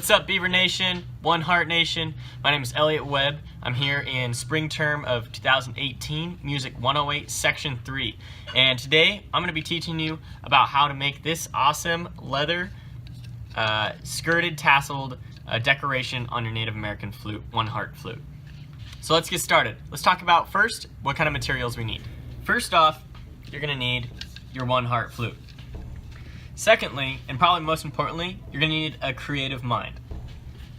What's up, Beaver Nation, One Heart Nation? My name is Elliot Webb. I'm here in spring term of 2018, Music 108, Section 3. And today, I'm going to be teaching you about how to make this awesome leather skirted, tasseled decoration on your Native American flute, One Heart flute. So let's get started. Let's talk about first what kind of materials we need. First off, you're going to need your One Heart flute. Secondly, and probably most importantly, you're going to need a creative mind.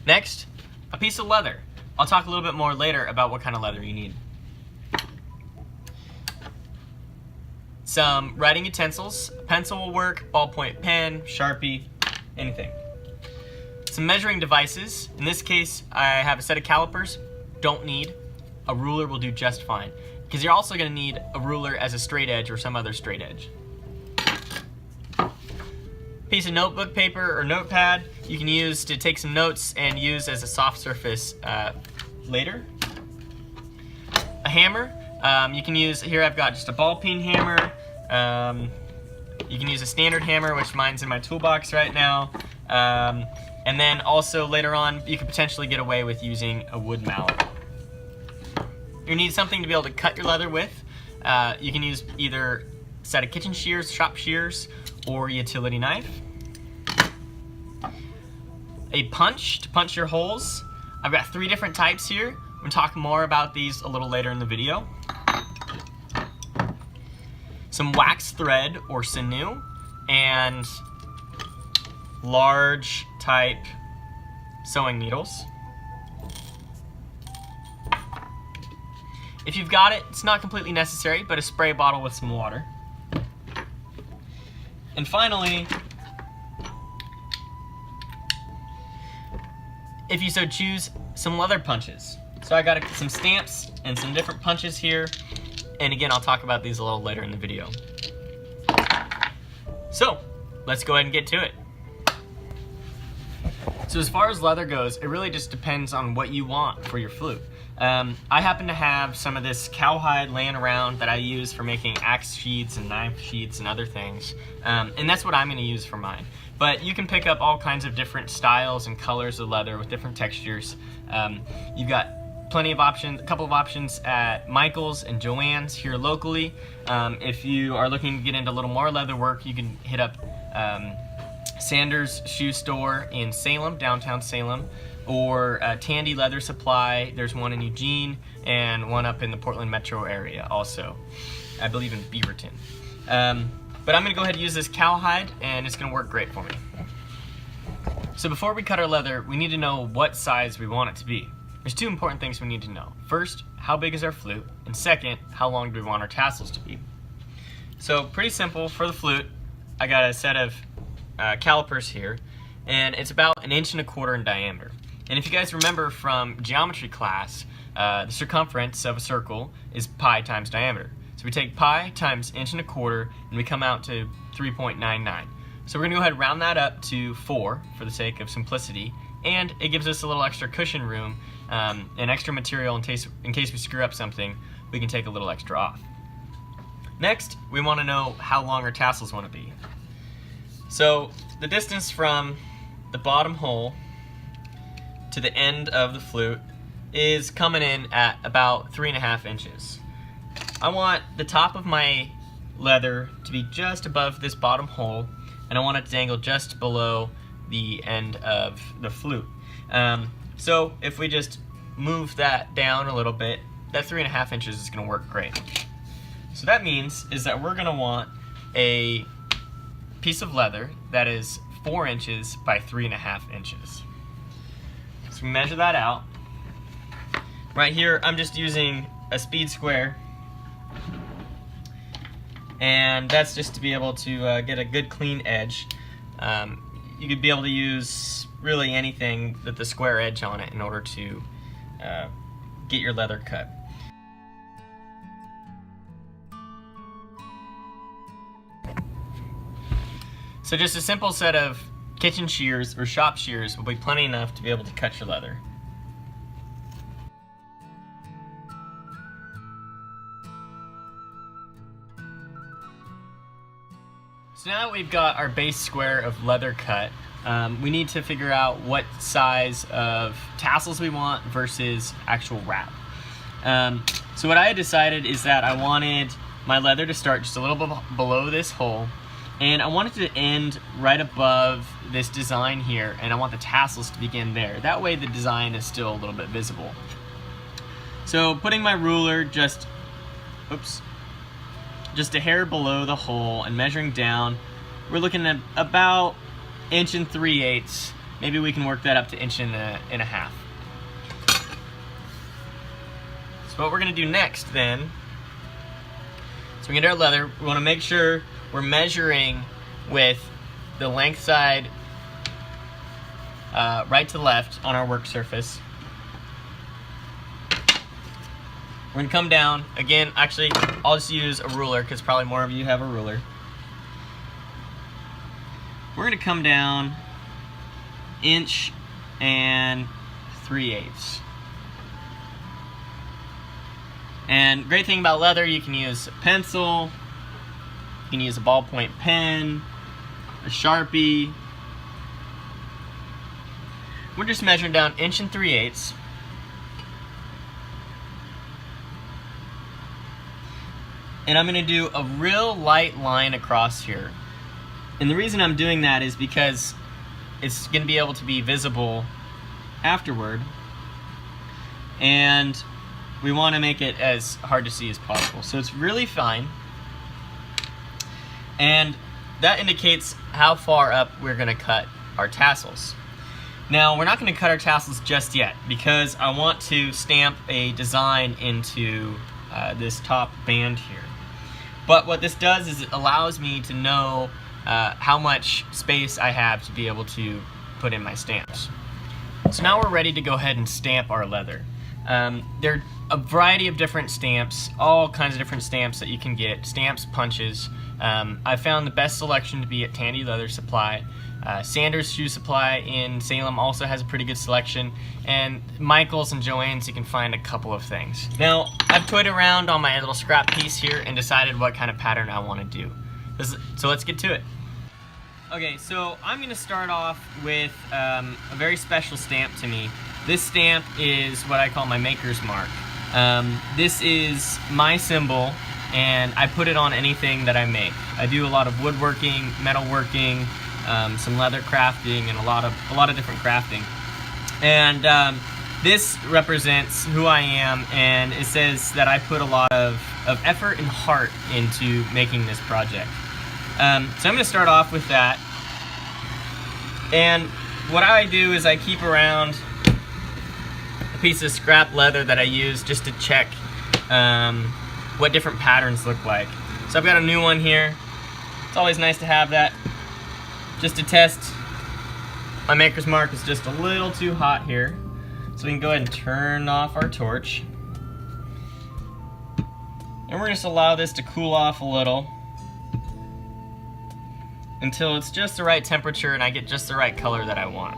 Next, a piece of leather. I'll talk a little bit more later about what kind of leather you need. Some writing utensils. A pencil will work, ballpoint pen, Sharpie, anything. Some measuring devices. In this case, I have a set of calipers. Don't need. A ruler will do just fine, because you're also going to need a ruler as a straight edge or some other straight edge. Piece of notebook paper or notepad you can use to take some notes and use as a soft surface later. A hammer, you can use, here I've got just a ball peen hammer. You can use a standard hammer, which mine's in my toolbox right now. And then also later on, you could potentially get away with using a wood mallet. You need something to be able to cut your leather with. You can use either a set of kitchen shears, shop shears, or utility knife. A punch to punch your holes. I've got 3 different types here. I'm going to talk more about these a little later in the video. Some wax thread or sinew, and large type sewing needles. If you've got it, it's not completely necessary, but a spray bottle with some water. And finally, if you so choose, some leather punches. So I got some stamps and some different punches here. And again, I'll talk about these a little later in the video. So, let's go ahead and get to it. So as far as leather goes, it really just depends on what you want for your flute. I happen to have some of this cowhide laying around that I use for making axe sheaths and knife sheaths and other things. And that's what I'm going to use for mine. But you can pick up all kinds of different styles and colors of leather with different textures. You've got plenty of options, a couple of options at Michael's and Joann's here locally. If you are looking to get into a little more leather work, you can hit up Sanders Shoe Store in Salem, downtown Salem, or Tandy Leather Supply. There's one in Eugene and one up in the Portland metro area also, I believe in Beaverton. But I'm going to go ahead and use this cowhide, and it's going to work great for me. So before we cut our leather, we need to know what size we want it to be. There's 2 important things we need to know. First, how big is our flute? And second, how long do we want our tassels to be? So pretty simple for the flute. I got a set of calipers here, and it's about 1.25 inches in diameter. And if you guys remember from geometry class, the circumference of a circle is pi times diameter. So we take pi times 1.25 inches, and we come out to 3.99. So we're going to go ahead and round that up to 4 for the sake of simplicity, and it gives us a little extra cushion room, and extra material in case we screw up something, we can take a little extra off. Next, we want to know how long our tassels want to be. So the distance from the bottom hole to the end of the flute is coming in at about 3.5 inches. I want the top of my leather to be just above this bottom hole, and I want it to dangle just below the end of the flute. So if we just move that down a little bit, that 3.5 inches is going to work great. So that means is that we're going to want a piece of leather that is 4 inches by 3.5 inches. So we measure that out. Right here, I'm just using a speed square, and that's just to be able to get a good clean edge. You could be able to use really anything with the square edge on it in order to get your leather cut. So just a simple set of kitchen shears or shop shears will be plenty enough to be able to cut your leather. So now that we've got our base square of leather cut, we need to figure out what size of tassels we want versus actual wrap. So what I had decided is that I wanted my leather to start just a little bit below this hole, and I wanted to end right above this design here, and I want the tassels to begin there. That way the design is still a little bit visible. So putting my ruler just a hair below the hole and measuring down, we're looking at about 1 3/8. Maybe we can work that up to 1.5 inches. So what we're gonna do next then, so we get our leather, we wanna make sure we're measuring with the length side right to left on our work surface. We're gonna come down, again, actually, I'll just use a ruler because probably more of you have a ruler. We're gonna come down 1 3/8. And great thing about leather, you can use a pencil, you can use a ballpoint pen, a Sharpie. We're just measuring down 1 3/8. And I'm gonna do a real light line across here. And the reason I'm doing that is because it's gonna be able to be visible afterward. And we wanna make it as hard to see as possible. So it's really fine. And that indicates how far up we're gonna cut our tassels. Now, we're not gonna cut our tassels just yet because I want to stamp a design into this top band here. But what this does is it allows me to know how much space I have to be able to put in my stamps. So now we're ready to go ahead and stamp our leather. There are a variety of different stamps, all kinds of different stamps that you can get, stamps, punches. I found the best selection to be at Tandy Leather Supply. Sanders Shoe Supply in Salem also has a pretty good selection, and Michael's and Joann's you can find a couple of things. Now, I've toyed around on my little scrap piece here and decided what kind of pattern I want to do. So let's get to it. Okay, so I'm going to start off with a very special stamp to me. This stamp is what I call my maker's mark. This is my symbol, and I put it on anything that I make. I do a lot of woodworking, metalworking, some leather crafting, and a lot of different crafting. And this represents who I am, and it says that I put a lot of effort and heart into making this project. So I'm going to start off with that. And what I do is I keep around a piece of scrap leather that I use just to check what different patterns look like. So I've got a new one here. It's always nice to have that just to test. My maker's mark is just a little too hot here, so we can go ahead and turn off our torch. And we're just allow this to cool off a little until it's just the right temperature and I get just the right color that I want.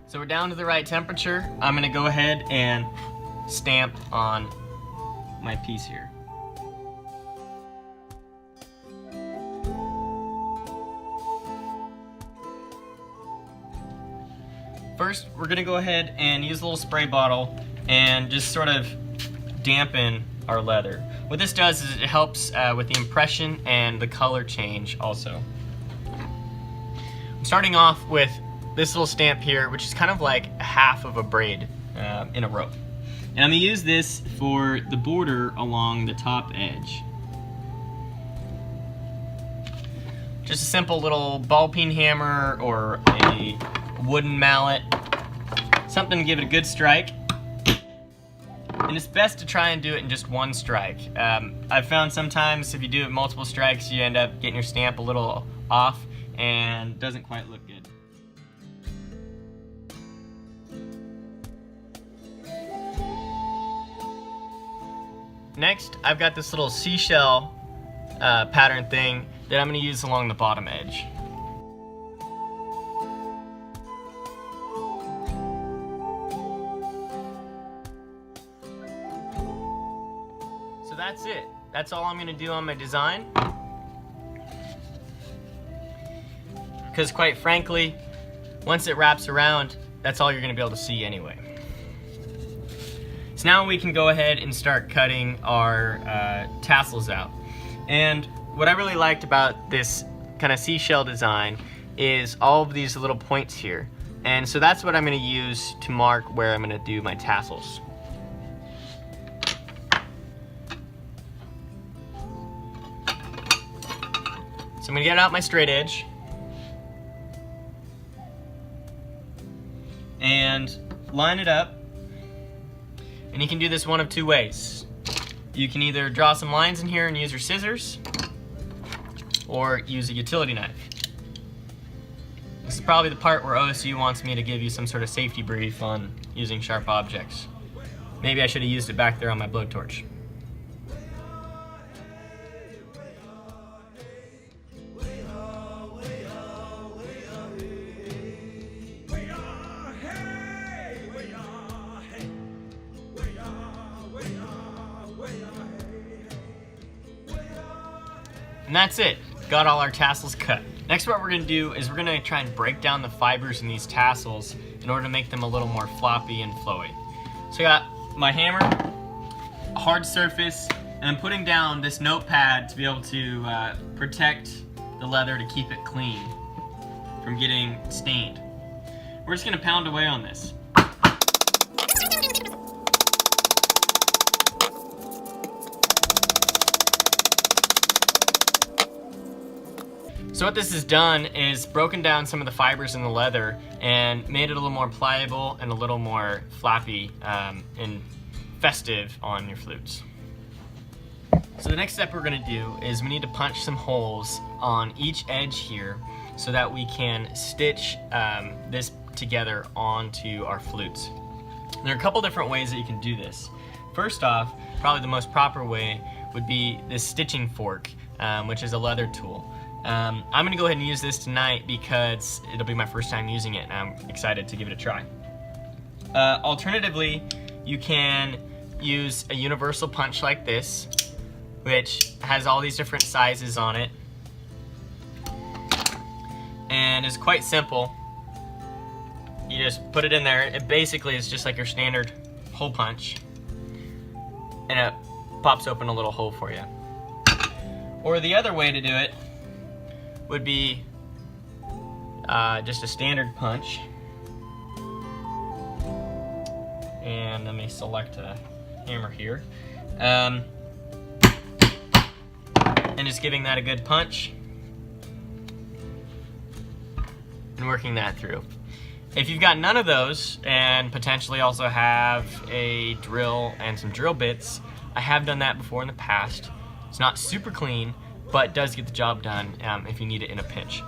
So we're down to the right temperature. I'm gonna go ahead and stamp on my piece here. First, we're gonna go ahead and use a little spray bottle and just sort of dampen our leather. What this does is it helps with the impression and the color change also. I'm starting off with this little stamp here, which is kind of like half of a braid in a rope. And I'm gonna use this for the border along the top edge. Just a simple little ball peen hammer or a wooden mallet, something to give it a good strike. And it's best to try and do it in just one strike. I've found sometimes if you do it multiple strikes, you end up getting your stamp a little off and doesn't quite look good. Next, I've got this little seashell pattern thing that I'm going to use along the bottom edge. So that's it. that's all I'm gonna do on my design. Because quite frankly, once it wraps around, that's all you're gonna be able to see anyway. So now we can go ahead and start cutting our tassels out. And what I really liked about this kind of seashell design is all of these little points here. And so that's what I'm gonna use to mark where I'm gonna do my tassels. So I'm gonna get out my straight edge and line it up. And you can do this one of two ways. You can either draw some lines in here and use your scissors, or use a utility knife. This is probably the part where OSU wants me to give you some sort of safety brief on using sharp objects. Maybe I should have used it back there on my blowtorch. And that's it. Got all our tassels cut. Next, what we're gonna do is we're gonna try and break down the fibers in these tassels in order to make them a little more floppy and flowy. So I got my hammer, a hard surface, and I'm putting down this notepad to be able to protect the leather to keep it clean from getting stained. We're just gonna pound away on this. So what this has done is broken down some of the fibers in the leather and made it a little more pliable and a little more flappy and festive on your flutes. So the next step we're gonna do is we need to punch some holes on each edge here so that we can stitch this together onto our flutes. There are a couple different ways that you can do this. First off, probably the most proper way would be this stitching fork, which is a leather tool. I'm gonna go ahead and use this tonight because it'll be my first time using it and I'm excited to give it a try. Alternatively, you can use a universal punch like this, which has all these different sizes on it and is quite simple. You just put it in there. It basically is just like your standard hole punch and it pops open a little hole for you. Or the other way to do it would be just a standard punch. And let me select a hammer here. And just giving that a good punch and working that through. If you've got none of those and potentially also have a drill and some drill bits, I have done that before in the past. It's not super clean, but does get the job done if you need it in a pinch.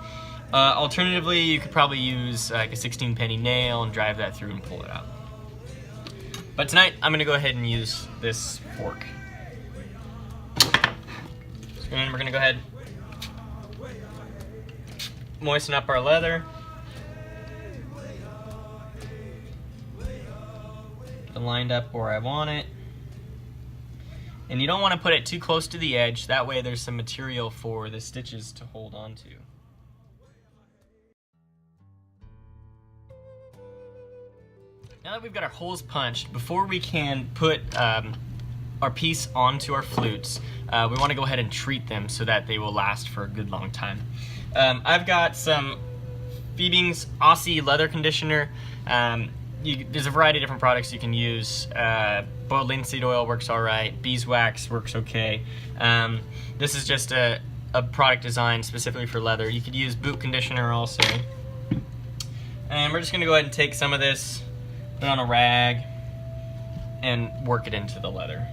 Alternatively, you could probably use like a 16-penny nail and drive that through and pull it out. But tonight, I'm gonna go ahead and use this fork. And we're gonna go ahead moisten up our leather. Get it lined up where I want it. And you don't want to put it too close to the edge, that way there's some material for the stitches to hold on to. Now that we've got our holes punched, before we can put our piece onto our flutes, we want to go ahead and treat them so that they will last for a good long time. I've got some Phoebing's Aussie leather conditioner. There's a variety of different products you can use. Boiled linseed oil works all right. Beeswax works okay. This is just a product designed specifically for leather. You could use boot conditioner also. And we're just gonna go ahead and take some of this, put it on a rag, and work it into the leather.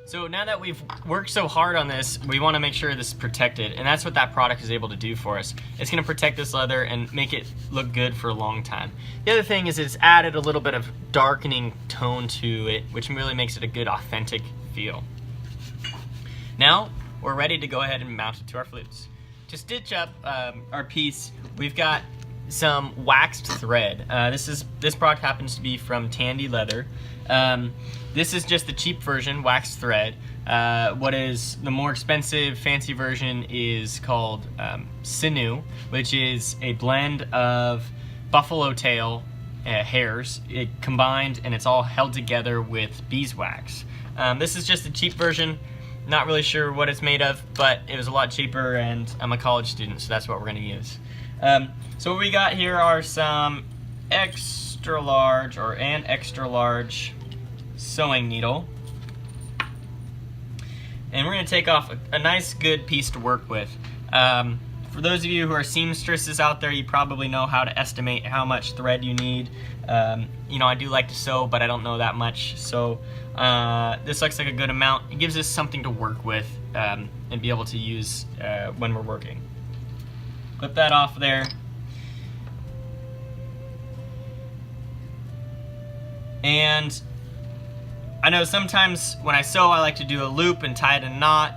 So now that we've worked so hard on this, we want to make sure this is protected, and that's what that product is able to do for us. It's going to protect this leather and make it look good for a long time. The other thing is it's added a little bit of darkening tone to it, which really makes it a good authentic feel. Now we're ready to go ahead and mount it to our flutes. To stitch up our piece, we've got some waxed thread. This product happens to be from Tandy Leather. This is just the cheap version, waxed thread. What is the more expensive, fancy version is called sinew, which is a blend of buffalo tail hairs combined, and it's all held together with beeswax. This is just the cheap version. Not really sure what it's made of, but it was a lot cheaper, and I'm a college student, so that's what we're going to use. So what we got here are some extra large and extra large sewing needle. And we're going to take off a nice good piece to work with. For those of you who are seamstresses out there, you probably know how to estimate how much thread you need. You know, I do like to sew, but I don't know that much. So this looks like a good amount. It gives us something to work with and be able to use when we're working. Clip that off there. And I know sometimes when I sew, I like to do a loop and tie it in a knot,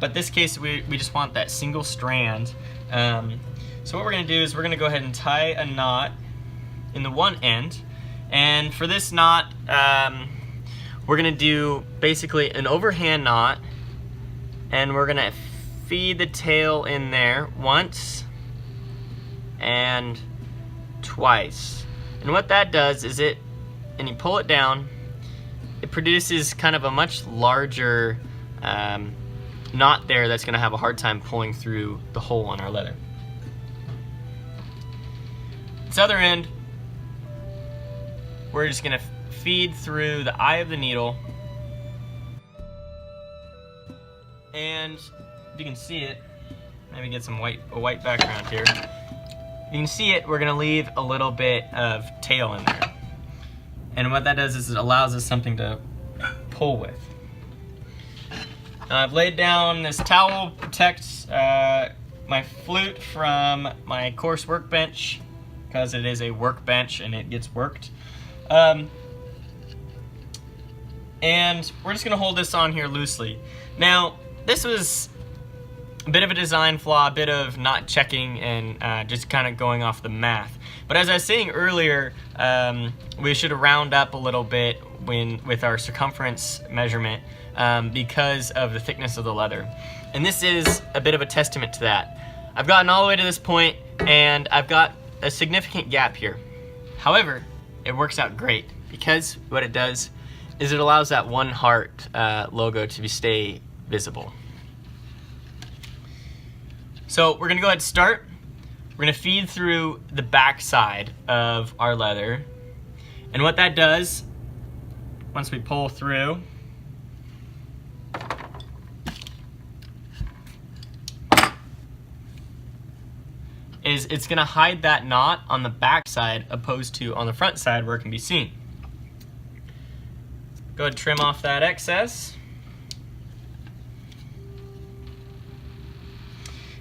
but this case we just want that single strand. So what we're going to do is we're going to go ahead and tie a knot in the one end, and for this knot we're going to do basically an overhand knot, and we're going to feed the tail in there once and twice. And what that does is and you pull it down, it produces kind of a much larger knot there that's going to have a hard time pulling through the hole on our leather. This other end, we're just going to feed through the eye of the needle, and if you can see it, maybe get some a white background here. You can see it, we're going to leave a little bit of tail in there. And what that does is it allows us something to pull with. Now I've laid down this towel, protects my flute from my coarse workbench, because it is a workbench and it gets worked. And we're just going to hold this on here loosely. Now, this was a bit of a design flaw, a bit of not checking and just kind of going off the math. But as I was saying earlier, we should round up a little bit with our circumference measurement because of the thickness of the leather. And this is a bit of a testament to that. I've gotten all the way to this point, and I've got a significant gap here. However, it works out great because what it does is it allows that one heart logo to stay visible. So we're going to go ahead and start. We're going to feed through the back side of our leather. And what that does, once we pull through, is it's going to hide that knot on the back side opposed to on the front side where it can be seen. Go ahead and trim off that excess.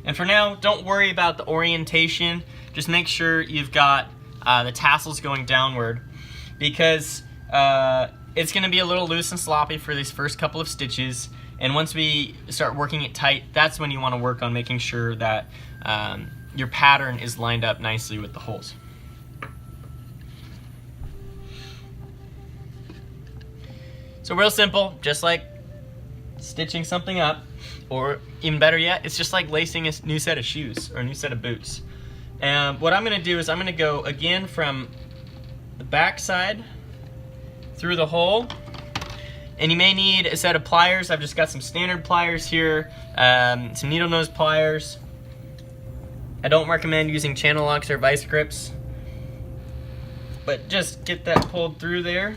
And for now, don't worry about the orientation. Just make sure you've got the tassels going downward, because it's going to be a little loose and sloppy for these first couple of stitches. And once we start working it tight, that's when you want to work on making sure that your pattern is lined up nicely with the holes. So real simple, just like stitching something up. Or even better yet, it's just like lacing a new set of shoes or a new set of boots. And what I'm going to do is I'm going to go again from the back side through the hole. And you may need a set of pliers. I've just got some standard pliers here, some needle nose pliers. I don't recommend using channel locks or vice grips, but just get that pulled through there.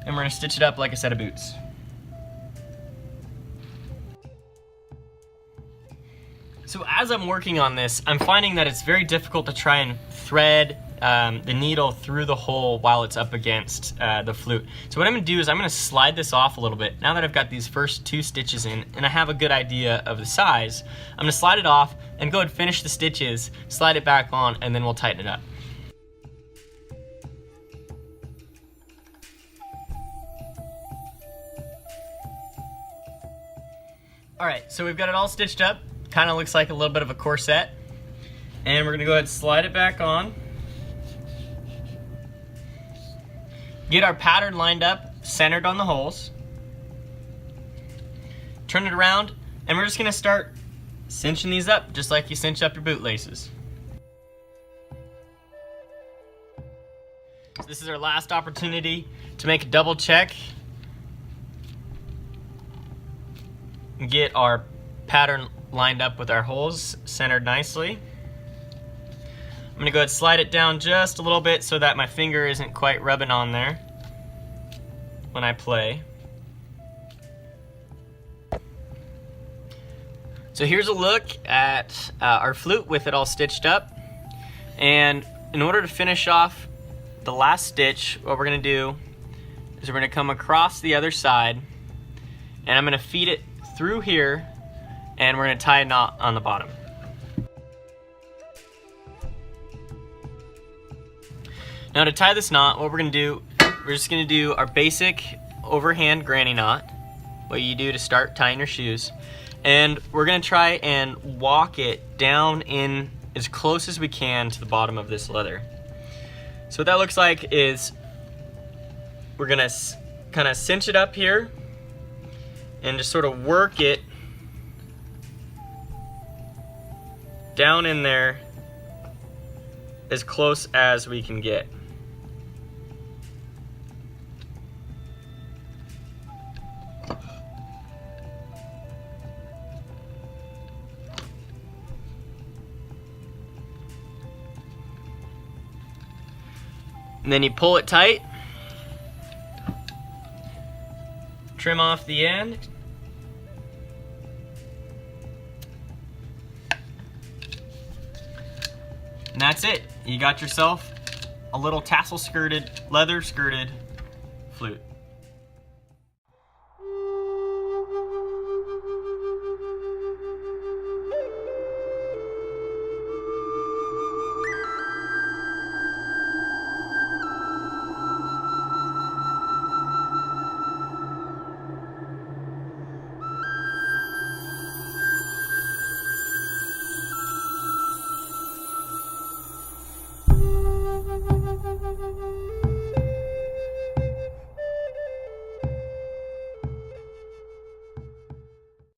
And we're going to stitch it up like a set of boots. So as I'm working on this, I'm finding that it's very difficult to try and thread the needle through the hole while it's up against the flute. So what I'm going to do is I'm going to slide this off a little bit. Now that I've got these first 2 stitches in and I have a good idea of the size, I'm going to slide it off and go ahead and finish the stitches, slide it back on, and then we'll tighten it up. Alright, so we've got it all stitched up. Kind of looks like a little bit of a corset. And we're gonna go ahead and slide it back on. Get our pattern lined up, centered on the holes. Turn it around, and we're just gonna start cinching these up, just like you cinch up your bootlaces. So this is our last opportunity to make a double check and get our pattern lined up with our holes centered nicely. I'm gonna go ahead and slide it down just a little bit so that my finger isn't quite rubbing on there when I play. So here's a look at our flute with it all stitched up. And in order to finish off the last stitch, what we're gonna do is we're gonna come across the other side, and I'm gonna feed it through here, and we're gonna tie a knot on the bottom. Now to tie this knot, what we're gonna do, we're just gonna do our basic overhand granny knot, what you do to start tying your shoes. And we're gonna try and walk it down in as close as we can to the bottom of this leather. So what that looks like is we're gonna kind of cinch it up here and just sort of work it down in there as close as we can get. And then you pull it tight, trim off the end, and that's it. You got yourself a little tassel skirted, leather skirted flute.